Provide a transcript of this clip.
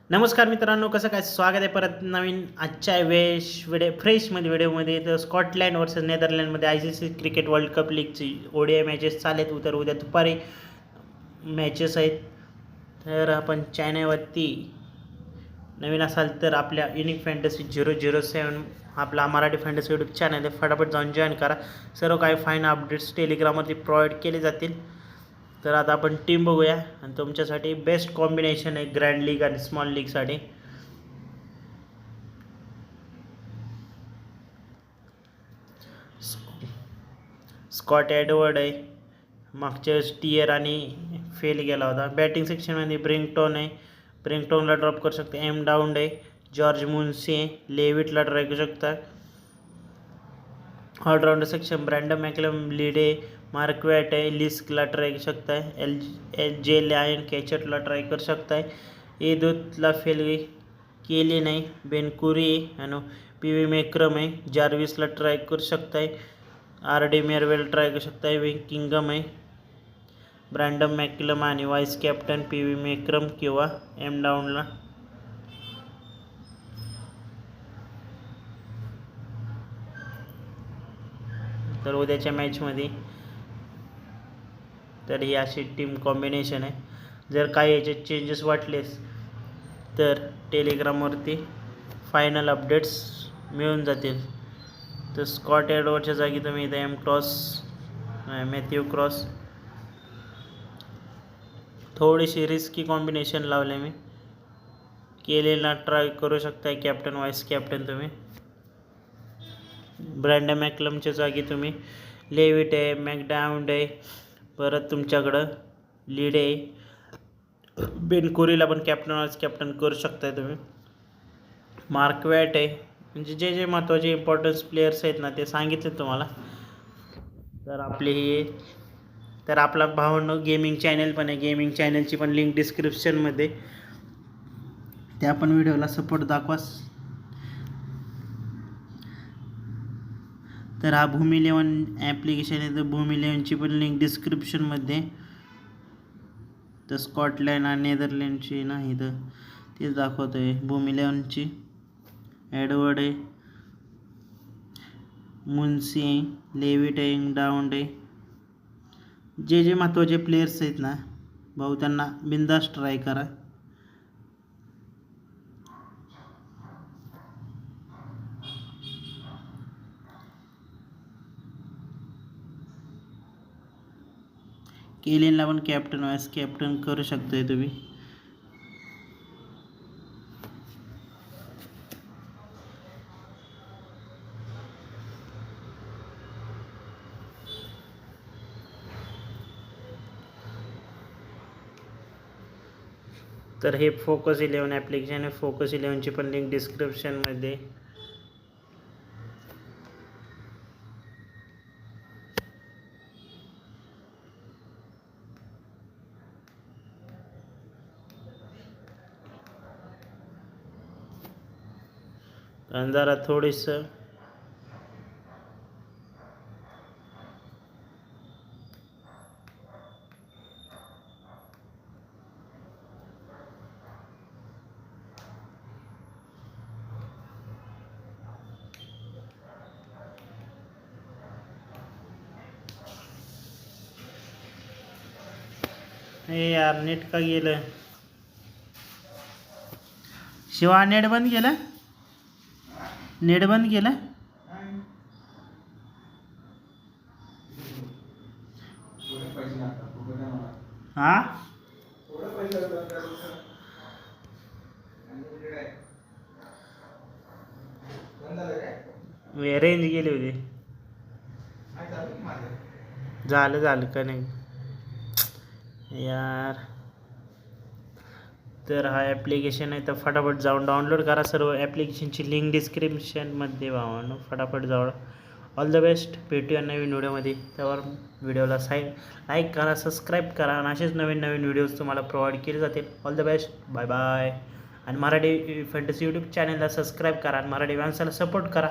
नमस्कार मित्रांनो, कसं काय स्वागत आहे परत नवीन आजच्या फ्रेशमध्ये व्हिडिओमध्ये. तर स्कॉटलँड वर्सेस नेदरलँडमध्ये ICC क्रिकेट वर्ल्ड कप लीगची ODI मॅचेस चालेत. उद्या दुपारी मॅचेस आहेत. तर आपण चॅनलवरती नवीन असाल तर आपल्या युनिक फॅन्टसी 007 आपला मराठी फॅन्टसी यूट्यूब चॅनल आहे, फटाफट जाऊन जॉईन करा. सर्व काही फाईन अपडेट्स टेलिग्रामवरती प्रोव्हाइड केले जातील. तर आता आपण टीम बघूया आणि तुमच्यासाठी बेस्ट कॉम्बिनेशन आहे ग्रँड लीग आणि स्मॉल लीगसाठी. स्कॉट एडवर्ड आहे, मागच्या वेळेस टियर आणि फेल गेला होता. बॅटिंग सेक्शनमध्ये ब्रिंगटॉन आहे, ब्रिंगटॉनला ड्रॉप करू शकता. एम डाऊंड आहे, जॉर्ज मुन्सी आहे, लेविटला ट्राय करू शकता. ऑलराऊंडर सेक्शन ब्रँडन मॅकलम लीड आहे, मार्कवॅट आहे, लिस्कला ट्राय करू शकताय. LJ लायन कॅचटला ट्राय करू शकताय. दूतला फेल केली नाही. बेनकुरी आणि PV मेक्रम आहे, जार्विसला ट्राय करू शकताय. RD मेरवेल ट्राय करू शकताय. किंगम आहे, ब्रँडन मॅकलम आणि वाईस कॅप्टन PV मेक्रम किंवा एम डाऊनला. तर उद्याच्या मॅचमध्ये तर ही अशी टीम कॉम्बिनेशन आहे. जर काही याचे चेंजेस वाटलेस तर टेलिग्रामवरती फायनल अपडेट्स मिळून जातील. तर स्कॉट एडवर्डच्या जागी तुम्ही इथं मॅथ्यू क्रॉस थोडीशी रिस्की कॉम्बिनेशन लावले मी. केलेला ट्राय करू शकता कॅप्टन वाईस कॅप्टन तुम्ही. ब्रँडन मॅकलमच्या जागी तुम्ही लेविट आहे, मॅकडाउंड आहे, परत तुमच्याकडं लीड आहे. बेनकुरीला पण कॅप्टन वाईस कॅप्टन करू शकताय तुम्ही. मार्कवॅट आहे. म्हणजे जे महत्त्वाचे इम्पॉर्टन्स प्लेयर्स आहेत ना ते सांगितले तुम्हाला. तर तर आपला भावनो गेमिंग चॅनल पण आहे, गेमिंग चॅनलची पण लिंक डिस्क्रिप्शनमध्ये. त्या पण व्हिडिओला सपोर्ट दाखवा. तर हा भूमी 11 ॲप्लिकेशन आहे, तर भूमी 11ची पण लिंक डिस्क्रिप्शनमध्ये. तर स्कॉटलँड आणि नेदरलँडची नाही तर तेच दाखवतो आहे. भूमी 11ची एडवर्ड आहे, मुन्सी आहे, लेविट आहे, डाऊंड आहे. जे महत्त्वाचे प्लेयर्स आहेत ना भाऊ त्यांना बिंदास ट्राय करा. केलेनला पण कॅप्टन वाईस कॅप्टन करू शकताय तुम्ही. तर हे फोकस 11 ॲप्लिकेशन आहे. फोकस 11ची पण लिंक डिस्क्रिप्शनमध्ये. आणि जरा थोडीसं हे यार नेट का गेलं शिवा? नेट बंद केलं, नेट बंद केलं. हां रेंज गेली होती. झालं का नाही यार. तर हा ॲप्लिकेशन आहे, तर फटाफट जाऊन डाउनलोड करा. सर्व ॲप्लिकेशनची लिंक डिस्क्रिप्शनमध्ये भावानं फटाफट जाऊ. All the best. भेटूया नवीन व्हिडिओमध्ये. त्यावर व्हिडिओला लाईक करा, सबस्क्राईब करा आणि असेच नवीन व्हिडिओज तुम्हाला प्रोव्हाइड केले जातील. All the best. Bye bye. आणि मराठी फॅन्टसी यूट्यूब चॅनलला सबस्क्राईब करा आणि मराठी माणसाला सपोर्ट करा.